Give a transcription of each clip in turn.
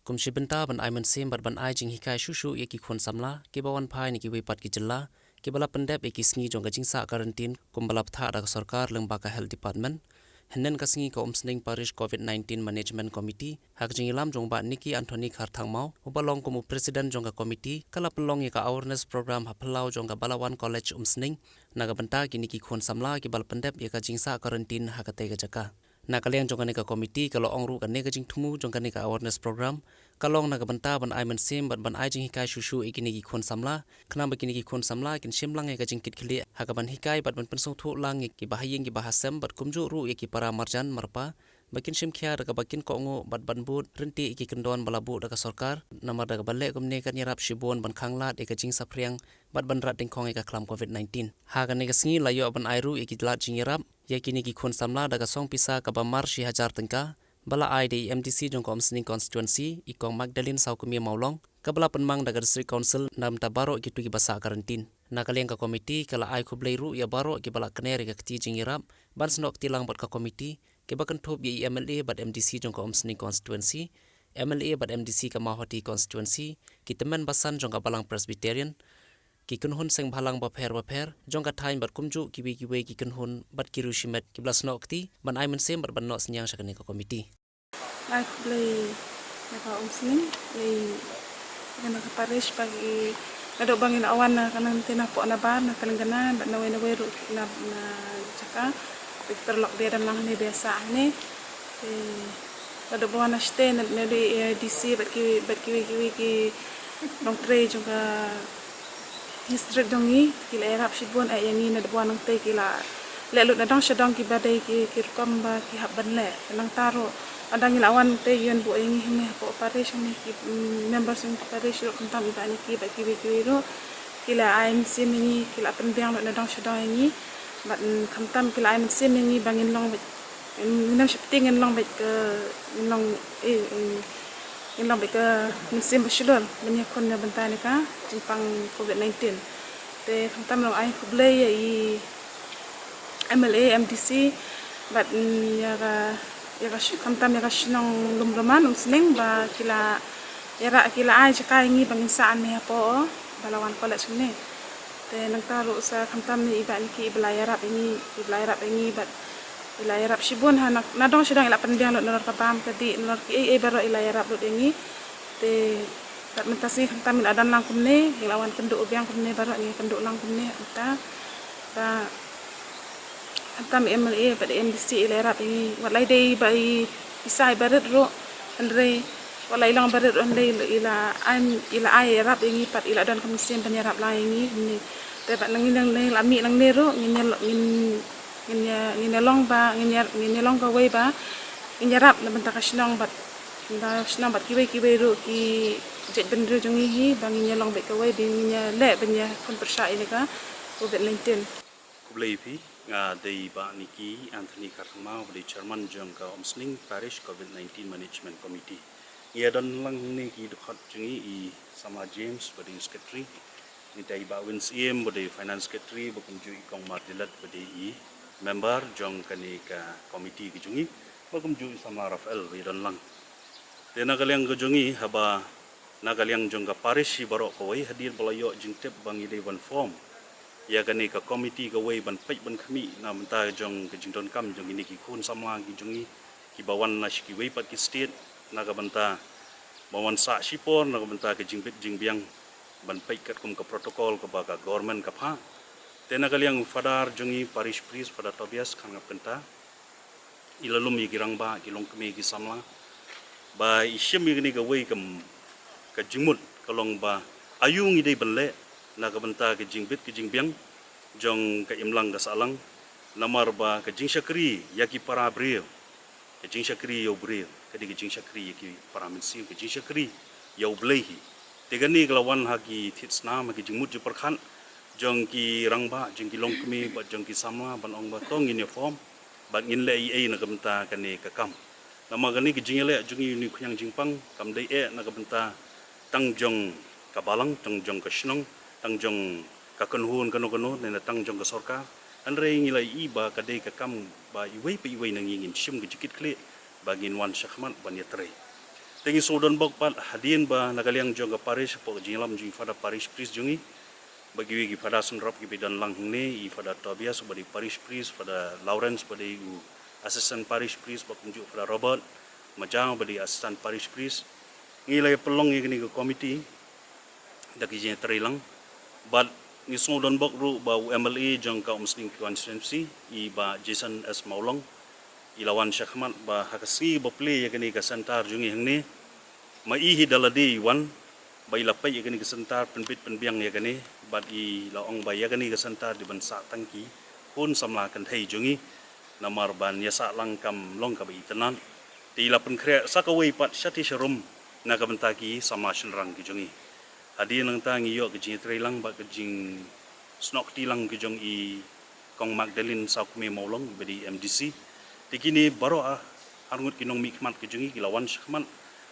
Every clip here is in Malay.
kumshi benta ban ai man sim bat ban ai jing hikai shushu ye ki khon samla ke bawan phai ni ki wepat ki jilla ke bala pendep e ki sngi jong ka jingsa karantin kumbalap tha da sarkar lengba ka health department henen ka sngi ka omsning parish covid-19 management committee hak jing ilam jong ba niki anthony khar thangmau ubalong kumu president jong ka committee kala pelong ye ka awareness program haplau jong ka balawan college umsning naga benta ki niki khon samla ki bal pendep ye ka jingsa karantin hakate ga jaka nakaliang jong ka committee kalau ongru kan ne ka jing thumu jong ka awareness program kalong naga benta ban ai man sim ban ai jing hikai shushu ikini ki khon samla khna ba kini ki khon samla kin simlang e ka jing kit khili hakaban hikai ban pensong thu lang ki bahayeng ki bahasam bat kumju ru ki para marjan marpa bakin sim khia daga bakin ko ngo bat ban but renti ki kendon balabu daga sarkar namar daga balle kumne kan yarap shibon ban khanglat e ka jing sapriang bat ban rat ding khong e ka klam covid-19 ha kan ne ka sngi layo ban airu e ki lat jing yarap ya kini ki khon samla daga song pisa ka ba mar 1000 tengka bala ID MDC jong komsning constituency ikong Magdalene Saukumi Maulong kabala penmang daga district council nam tabaro gitu ki basa karantin nakaliang ka committee kala ai khublei ru ya baro ki bala kneri ka kti jingirap ban snok tilang bat ka committee ke bakan thop ye MLA bat MDC jong komsning constituency MLA bat MDC ka Mahoti constituency ki teman basan jong ka balang presbyterian ki kunhun seng bhalang ba pher jong ka thain bat kumju ki we ki kunhun bat kiru shimet ki blas nokti ban ai men sem bat ban no senyang sakane ka committee ai play naka umsning play kana ka parish pagi nado bangin awan na kanang tinapo na ba na kalangganan bat na ru na jaka perlok dia dan lang ni biasa ni nado bawa na ste na di DC bat ki long tray juga history dongi kila erap shibon ay yangi na bawa nang te kila lelu na dong shadong ki badai ki rukam ba ki haban le nang taro adang ilawan te yon bu ingi hime po parish ni ki members ng parish ro kuntam ba ni ki ba ki ro kila IMC ni kila pendiang na dong shadong ingi bat kuntam kila IMC ni bangin long minam shifting en long bet ke long in long bet ke musim basulon banya kon na bantani ka jimpang covid-19 te kuntam long ai kublay i MLA MDC bat ya kamtam ya kasnong lumruman umsning ba kila ai jaka ingi bangin saan ni po balawan college ni te nagtaro sa kamtam ni iba ni ki belayarap ingi bat belayarap shibun hanak nadong sidang ila pendiang lo nor kapam kadi nor ki baro ilayarap lo ingi te bat mentasi kamtam ila dan lang kumne ilawan kenduk ubiang kumne baro ni kenduk lang kumne anta ba Antam MLA pada MDC ilerap ini walai dei bai isai barat ro andre walai lang barat andre ila ai rap ini pat ila dan komisi penyerap lain ini tebat nang lami nang nero ngin long ka wei ba nyerap na benta kasnong bat kiwe ro ki jet bendro jongi hi bang long bet ka wei binya le benya kon persya ini ka covid-19 Kublaipi nga day ba niki Anthony Karmau the chairman jong ka omsning parish COVID-19 management committee. Ia dan lang ni ki dukhat jungi I sama James badi secretary ni day ba wins EM badi finance secretary bukum ju ikong mardilat badi I member jong kani ka committee ki jungi bukum ju sama Rafael wi dan lang. Tena kaliang ka jungi haba nagaliang jong ka parish barok ko wai hadir balayo jing tep bangi day one form. Ya kani ka committee ka way ban pek ban kami na menta jong ke jingdon kam jong ini ki khun samlang ki jongi ki bawan na shi ki way pat ki state na ka banta bawan sa shipor na ka banta ke jingbit jingbiang ban pek kat kum ka protokol ka ba ka government ka pha tena kaliang fadar jongi parish priest fadar Tobias kan ngap kenta ilalum yi girang ba ki long kami ki samla ba isyem yi ni ka way kam ka jingmut kalong ba ayung idei banle na kabanta ke jingbit ke jingbiang jong ke imlang ka salang namar ba ke jing syakri yaki para brio ke jing syakri yo brio ke jing syakri yaki para mensi ke jing syakri yo blehi tegani kelawan hagi titsna ma ke jingmut ju perkhan jong ki rangba jong ki longkmi ba jong ki samla ban ong ba tong in form ba ngin le ai na kabanta kane ka kam nama gani ke jingele jong ni khyang jingpang kam dei na kabanta tang jong kabalang tang jong ka shnong tang jong ka kanhun kano na tang jong ka sarkar andre ngilai iba ka dei ka kam ba iwei pe iwei nang ngin shim gi jikit kle ba ngin wan shakhman ban yatre Tengi sodan bok pat hadin ba nagaliang jong ka parish po jinlam jing fada parish priest jungi bagi wigi pada sunrap ki bidan lang ne I pada Tobias badi parish priest pada Lawrence badi assistant parish priest bak unjuk pada Robert Majang badi assistant parish priest ngilai pelong ni ke komiti daki jeng terilang but ni sodan bok ru ba MLA jong ka Muslim constituency I ba Jason S Maulong ilawan Syahmat ba hakasi ba play ni ka sentar jungi hangni maihi daladi wan bai lapai yakani kesentar penbit penbiang yakani bat I laong bai yakani kesentar di bansa tangki kun samla kan thei jungi namar ban yasa langkam long ka bai tenan ti lapen kre sakawai pat syati sharum na ka bentaki sama shenrang ki jungi hadi nang tangi yo ke jing trelang ba ke jing snok tilang ke jong I kong Magdalene Saukme Maulong badi MDC tikini baro arngut kinong mikmat ke jungi kilawan syakman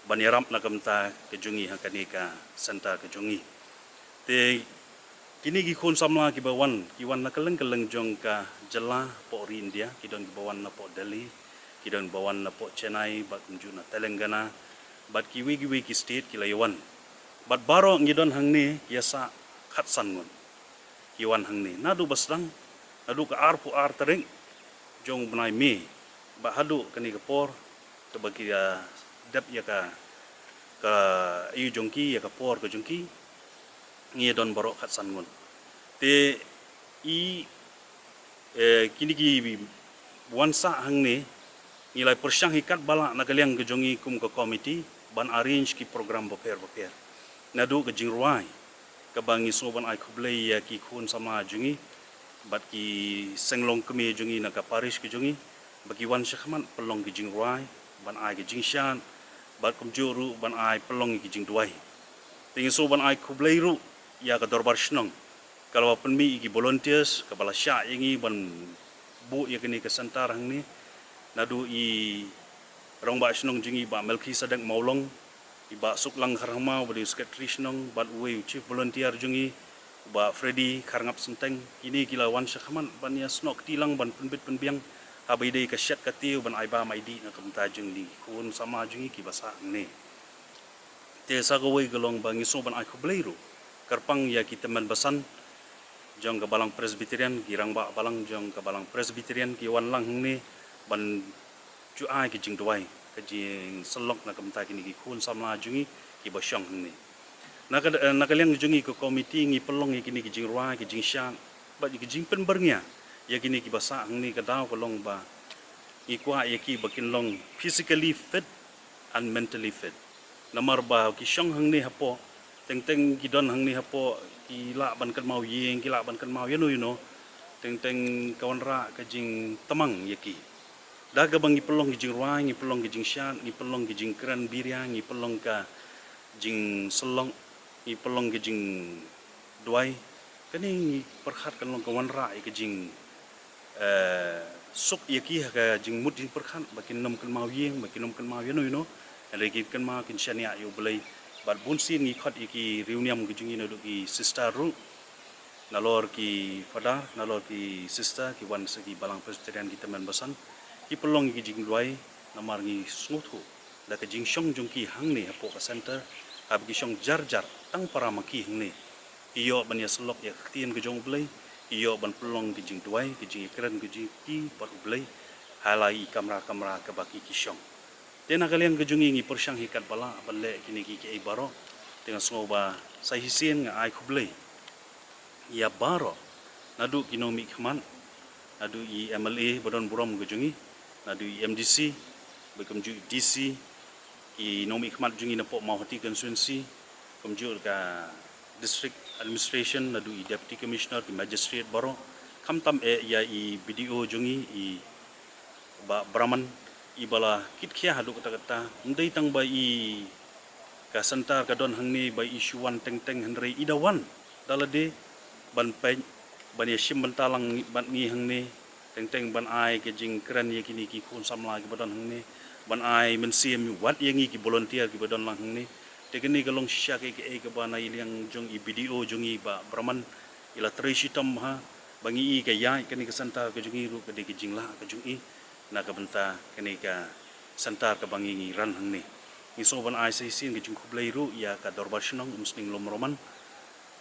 banyaram na kamta kejungi hakani ka santa kejungi te kini gi khon samla ki bawan kiwan na keleng jong ka jela po ri India kidon ki bawan na po Delhi kidon bawan na po Chennai bat unju na Telangana bat kiwi ki state ki layawan bat baro ngidon hangni yasa khatsan ngon kiwan hangni nadu basrang nadu ka arpu ar tering jong benai me ba hadu kani kapor to bagi dap ya ka iu jongki ya ka por ka jongki ngi don barok khatsan ngon te kini ki wansa hangne nilai persyang hikat bala nakaliang ke jongi kum ka komiti ban arrange ki program boper nadu ke jingruai ka bangi soban ai kublai ya ki khun sama jongi bat ki senglong kemi jongi na ka parish ki jongi bagi wan syakman pelong ki jingruai ban ai ki jingshan bat kumjuru ban ai pelong ki jing duai tingi so ban ai kublai ru ya ka dorbar shnong kalau penmi ki volunteers ka bala sya yangi ban bu ya kini ke sentar hangni nadu I rong ba shnong jingi ba Melki Sadek Maulong iba suklang kharma badi secretary shnong bat we chief volunteer jungi ba Freddy Kharngap Senteng ini kilawan syakman ban ya snok tilang ban penbit penbiang abai dei ka syat katiu ban aiba maidi na kamta jeng li kun sama jungi ki basa ne te sa go wei golong bangi so ban ai khobleiru karpang ya kita men basan jong ka balang presbyterian girang ba balang jong ka balang presbyterian ki wan lang ne ban ju ai ki jing duai ka jing selok na kamta kini ki kun sama jungi ki basyang ne nakaliang jungi ko komiti ngi pelong kini ki jing ruai ki jing syang ba ki jing pen bernya ya kini ki basa ni ka daw ko long ba ikwa ya ki bakin long physically fit and mentally fit namar ba ki syong hang ni hapo teng ki don hang ni hapo ki la ban kan mau yeng ki la ban kan mau you know teng kawan ra ka jing tamang ya ki daga bang pelong ki jing ruai ngi pelong ki jing shan ngi pelong ki jing kran biryang ngi pelong ka jing selong ngi pelong ki jing duai kani perkhat kan long kawan ra ki jing suk yaki ka jing mudin perkhan bakin nom kan mau yeng bakin nom kan mau you know ada ki kan mau kin shania yo belai bat bunsin ngi khat iki reunion ki jingi no ki sister ru nalor ki fada nalor ki sister ki wan segi balang presbyterian ki teman basan ki pelong ki jing duai namar ngi smuthu da ka jing shong jong ki hang ne hapo ka center ab ki shong jar tang para maki hang ne iyo ban ya selok ya tien ki jong belai iyo ban pelong ki jing duai ki jing keren ki jing ki par belai halai kamera ka baki ki shong tena kalian ke jungi ngi persyang hikat bala balle kini ki ai baro tengah soba sai hisien nga ai kublai ya baro nadu kinomi khman nadu I MLA bodon buram ke jungi nadu I MDC bekem ju DC I nomi khmat jungi na po mahati constituency komjur ka district administration nadu I deputy commissioner ki magistrate baro kamtam ya I BDO jungi I ba Brahman ibala kitkhia hadu kata ndai tang ba I ka sentar ka don hangni ba isuan teng henrei idawan dalade ban pen ban yashim bantalang ban ngi hangni teng ban ai ke jing kran ye kini ki kun samla ki badon hangni ban ai men sim wat ye ngi ki volunteer ki badon lang hangni te kini ka long sya ke ke ba na ilyang jong I BDO jongi ba Brahman ila trishitam ha bangi I ka ya kini ka sentar ka jongi ru ka de ki jingla ka jongi na ka benta kini ka sentar ka bangi ran hang ni ngiso ban ai sai sin gijing kublai ru ya ka dorbar shnong umsning lom roman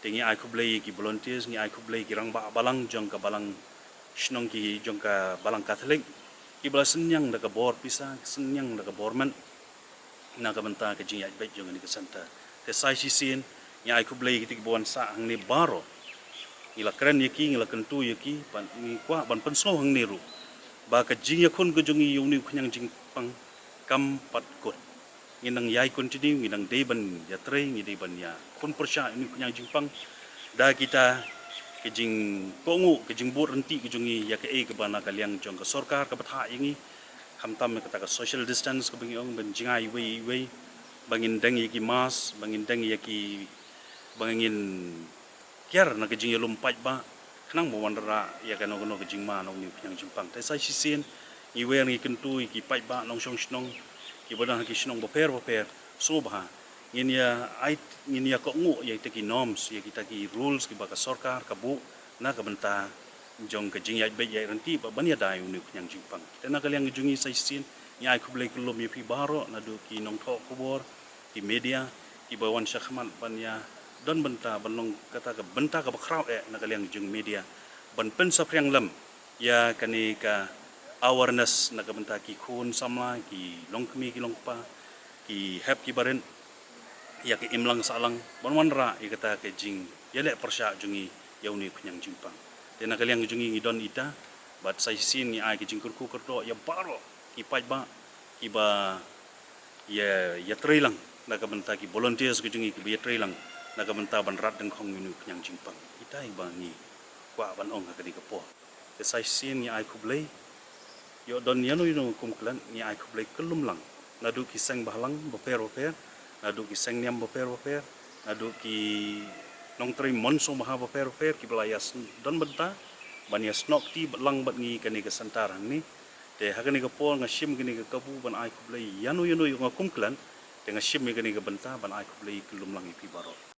tengi ai kublai ki volunteers ni ai kublai ki rang ba balang jong ka balang shnong ki jong ka balang catholic ki bala senyang da ka bor pisa senyang da ka borman na ka banta ka jing ya bet jong ni ka santa te sai si sin ni ai kublai ki tik bon sa hang ni baro ila keren yaki ila kentu yaki pan ni kwa ban penso hang ni ru ba ka jing ya kun ka jong i uni khunyang jing pang kam pat kot nginang yai continue nginang deban ya tre ngi deban ya kun persya ini kunyang jingpang da kita ke jing kongu ke jing bur renti ke jungi ya ke e ke bana kaliang jong ke sarkar ke batha ingi khamtam ke ta social distance ke bingiong ben jingai wei bangin dang ki mas bangin dang ki bangin kiar na ke jing lumpat ba khnang mo wandra ya ke no ke jing ma nong ni kunyang jingpang ta sai sisen i wer ngi kentu ki pai ba nong song snong ki bodang ki snong boper so bah ngin ya ko ngu ya kita ki norms ya kita ki rules ki baka sarkar ka bu na ka benta jong ka jing ya be ya renti ba ban ya dai uni nyang jingpang tena kaliang jungi sai sin ya ai kublai kulum ya pi baro na do ki nong tho kubor ki media ki bawan syakhman ban ya don benta banong kata ka benta ka bakrau na kaliang jung media ban pen sapriang lam ya kani ka awareness na kabenta ki khun samla ki longkmi ki longpa ki hap ki baren ya ki imlang salang bonwanra ya kata ke jing ya le persya jungi yauni kunyang jingpang tena kaliang jungi ngidon ita bat sai sin ni ai ki jing kurku kerto ya baro ki pai ba ki ba ya trailang na kabenta ki volunteers ki jungi ki ba trailang na kabenta ban rat deng khong ni kunyang jingpang ita ba ni kwa ban ong ka di kapo te sai sin ni ai kublai yo don yanu kumklan ni ai kublai kelum lang nadu ki seng bahlang boper nadu ki seng niam boper nadu ki nong tri monso maha boper ki belayas don benta ban ya snok ti lang bat ngi kani ke santarang ni te hakani ke pol ngashim kini ke kabu ban ai kublai yanu kumklan te ngashim kini ke benta ban ai kublai kelum lang ipi baro